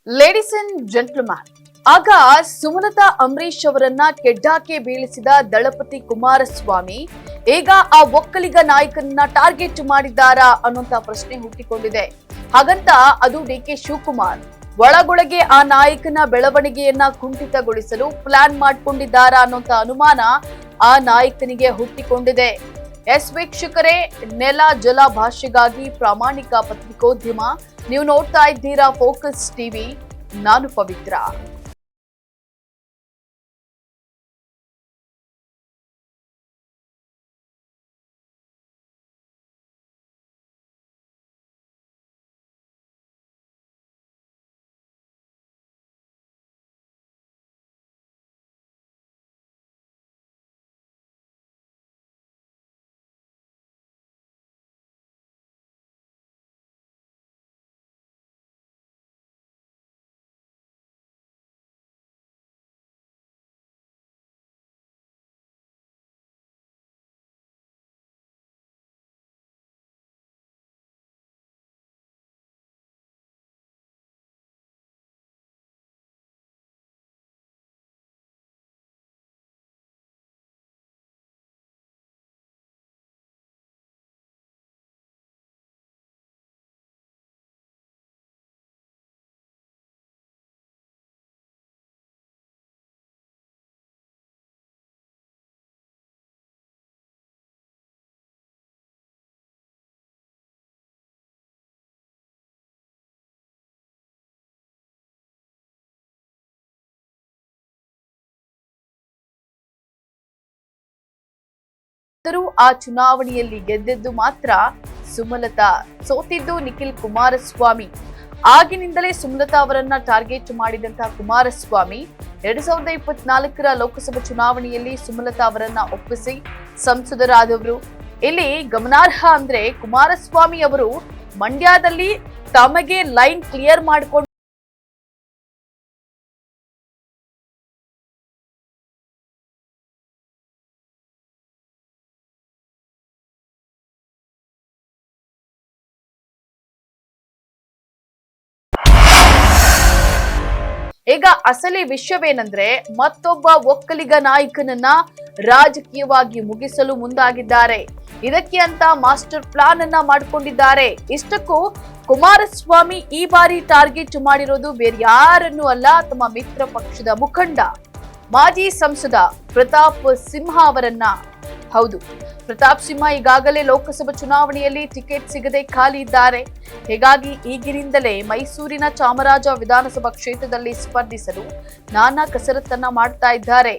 Ladies and gentleman, ಆಗ ಸುಮಲತಾ ಅಂಬರೀಶ್ ಅವರನ್ನ ಕೆಡ್ಡಾಕೆ ಬೀಳಿಸಿದ ದಳಪತಿ ಕುಮಾರಸ್ವಾಮಿ ಈಗ ಆ ಒಕ್ಕಲಿಗ ನಾಯಕನನ್ನ ಟಾರ್ಗೆಟ್ ಮಾಡಿದ್ದಾರಾ ಅನ್ನುವಂತ ಪ್ರಶ್ನೆ ಹುಟ್ಟಿಕೊಂಡಿದೆ. ಹಾಗಂತ ಅದು ಡಿಕೆ ಶಿವಕುಮಾರ್ ಒಳಗೊಳಗೆ ಆ ನಾಯಕನ ಬೆಳವಣಿಗೆಯನ್ನ ಕುಂಠಿತಗೊಳಿಸಲು ಪ್ಲಾನ್ ಮಾಡಿಕೊಂಡಿದ್ದಾರಾ ಅನ್ನುವಂತ ಅನುಮಾನ ಆ ನಾಯಕನಿಗೆ ಹುಟ್ಟಿಕೊಂಡಿದೆ. ಎಸ್ ವೀಕ್ಷಕರೇ, ನೆಲ ಜಲ ಭಾಷೆಗಾಗಿ ಪ್ರಾಮಾಣಿಕ ಪತ್ರಿಕೋದ್ಯಮ. ನೀವು ನೋಡ್ತಾ ಇದ್ದೀರಾ ಫೋಕಸ್ ಟಿವಿ. ನಾನು ಪವಿತ್ರ. ಆ ಚುನಾವಣೆಯಲ್ಲಿ ಗೆದ್ದದ್ದು ಮಾತ್ರ ಸುಮಲತಾ, ಸೋತಿದ್ದು ನಿಖಿಲ್ ಕುಮಾರಸ್ವಾಮಿ. ಆಗಿನಿಂದಲೇ ಸುಮಲತಾ ಅವರನ್ನ ಟಾರ್ಗೆಟ್ ಮಾಡಿದಂತಹ ಕುಮಾರಸ್ವಾಮಿ 2024ರ ಲೋಕಸಭಾ ಚುನಾವಣೆಯಲ್ಲಿ ಸುಮಲತಾ ಅವರನ್ನ ಒಪ್ಪಿಸಿ ಸಂಸದರಾದವರು. ಇಲ್ಲಿ ಗಮನಾರ್ಹ ಅಂದ್ರೆ ಕುಮಾರಸ್ವಾಮಿ ಅವರು ಮಂಡ್ಯದಲ್ಲಿ ತಮಗೆ ಲೈನ್ ಕ್ಲಿಯರ್ ಮಾಡಿಕೊಂಡು ಈಗ ಅಸಲಿ ವಿಷಯವೇನೆಂದ್ರೆ ಮತ್ತೊಬ್ಬ ಒಕ್ಕಲಿಗ ನಾಯಕನನ್ನ ರಾಜಕೀಯವಾಗಿ ಮುಗಿಸಲು ಮುಂದಾಗಿದ್ದಾರೆ. ಇದಕ್ಕೆ ಅಂತ ಮಾಸ್ಟರ್ ಪ್ಲಾನ್ ಅನ್ನ ಮಾಡಿಕೊಂಡಿದ್ದಾರೆ. ಇಷ್ಟಕ್ಕೂ ಕುಮಾರಸ್ವಾಮಿ ಈ ಬಾರಿ ಟಾರ್ಗೆಟ್ ಮಾಡಿರೋದು ಬೇರೆ ಯಾರನ್ನೂ ಅಲ್ಲ, ತಮ್ಮ ಮಿತ್ರ ಪಕ್ಷದ ಮುಖಂಡ ಮಾಜಿ ಸಂಸದ ಪ್ರತಾಪ್ ಸಿಂಹ ಅವರನ್ನ. ಹೌದು, ಪ್ರತಾಪ್ ಸಿಂಹ ಈಗಾಗಲೇ ಲೋಕಸಭಾ ಚುನಾವಣೆಯಲ್ಲಿ ಟಿಕೆಟ್ ಸಿಗದೆ ಖಾಲಿ ಇದ್ದಾರೆ. ಹೀಗಾಗಿ ಈಗಿನಿಂದಲೇ ಮೈಸೂರಿನ ಚಾಮರಾಜ ವಿಧಾನಸಭಾ ಕ್ಷೇತ್ರದಲ್ಲಿ ಸ್ಪರ್ಧಿಸಲು ನಾನಾ ಕಸರತ್ತನ್ನ ಮಾಡ್ತಾ ಇದ್ದಾರೆ.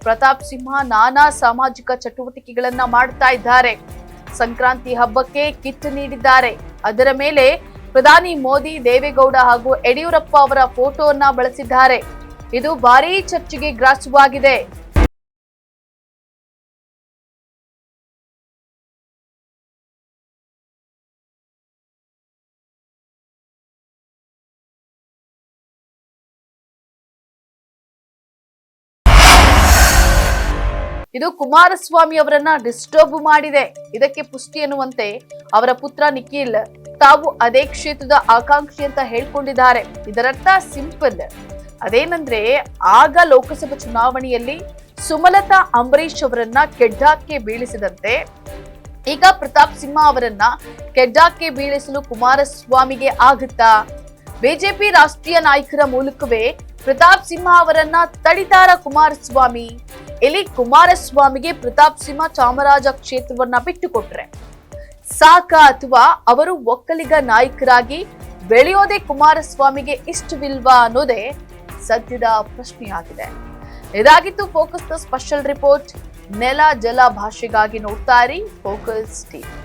ಪ್ರತಾಪ್ ಸಿಂಹ ನಾನಾ ಸಾಮಾಜಿಕ ಚಟುವಟಿಕೆಗಳನ್ನ ಮಾಡ್ತಾ ಇದ್ದಾರೆ. ಸಂಕ್ರಾಂತಿ ಹಬ್ಬಕ್ಕೆ ಕಿಟ್ ನೀಡಿದ್ದಾರೆ. ಅದರ ಮೇಲೆ ಪ್ರಧಾನಿ ಮೋದಿ, ದೇವೇಗೌಡ ಹಾಗೂ ಯಡಿಯೂರಪ್ಪ ಅವರ ಫೋಟೋವನ್ನ ಬಳಸಿದ್ದಾರೆ. ಇದು ಭಾರೀ ಚರ್ಚೆಗೆ ಗ್ರಾಸವಾಗಿದೆ. ಇದು ಕುಮಾರಸ್ವಾಮಿ ಅವರನ್ನ ಡಿಸ್ಟರ್ಬ್ ಮಾಡಿದೆ. ಇದಕ್ಕೆ ಪುಷ್ಟಿ ಎನ್ನುವಂತೆ ಅವರ ಪುತ್ರ ನಿಖಿಲ್ ತಾವು ಅದೇ ಕ್ಷೇತ್ರದ ಆಕಾಂಕ್ಷಿ ಅಂತ ಹೇಳ್ಕೊಂಡಿದ್ದಾರೆ. ಇದರರ್ಥ ಸಿಂಪಲ್, ಅದೇನಂದ್ರೆ ಆಗ ಲೋಕಸಭಾ ಚುನಾವಣೆಯಲ್ಲಿ ಸುಮಲತಾ ಅಂಬರೀಶ್ ಅವರನ್ನ ಕೆಡ್ಡಾಕ್ಕೆ ಬೀಳಿಸಿದಂತೆ ಈಗ ಪ್ರತಾಪ್ ಸಿಂಹ ಅವರನ್ನ ಕೆಡ್ಡಾಕ್ಕೆ ಬೀಳಿಸಲು ಕುಮಾರಸ್ವಾಮಿಗೆ ಆಗುತ್ತಾ? ಬಿಜೆಪಿ ರಾಷ್ಟ್ರೀಯ ನಾಯಕರ ಮೂಲಕವೇ ಪ್ರತಾಪ್ ಸಿಂಹ ಅವರನ್ನ ತಡಿತಾರ ಕುಮಾರಸ್ವಾಮಿ? ಇಲ್ಲಿ ಕುಮಾರಸ್ವಾಮಿಗೆ ಪ್ರತಾಪ್ ಸಿಂಹ ಚಾಮರಾಜ ಕ್ಷೇತ್ರವನ್ನ ಬಿಟ್ಟುಕೊಟ್ರೆ ಸಾಕ, ಅಥವಾ ಅವರು ಒಕ್ಕಲಿಗ ನಾಯಕರಾಗಿ ಬೆಳೆಯೋದೇ ಕುಮಾರಸ್ವಾಮಿಗೆ ಇಷ್ಟವಿಲ್ವಾ ಅನ್ನೋದೇ ಸದ್ಯದ ಪ್ರಶ್ನೆಯಾಗಿದೆ. ಇದಾಗಿತ್ತು ಫೋಕಸ್ ದ ಸ್ಪೆಷಲ್ ರಿಪೋರ್ಟ್. ನೆಲ ಜಲ ಭಾಷೆಗಾಗಿ ನೋಡ್ತಾ ಇರಿ ಫೋಕಸ್ ಟಿವಿ.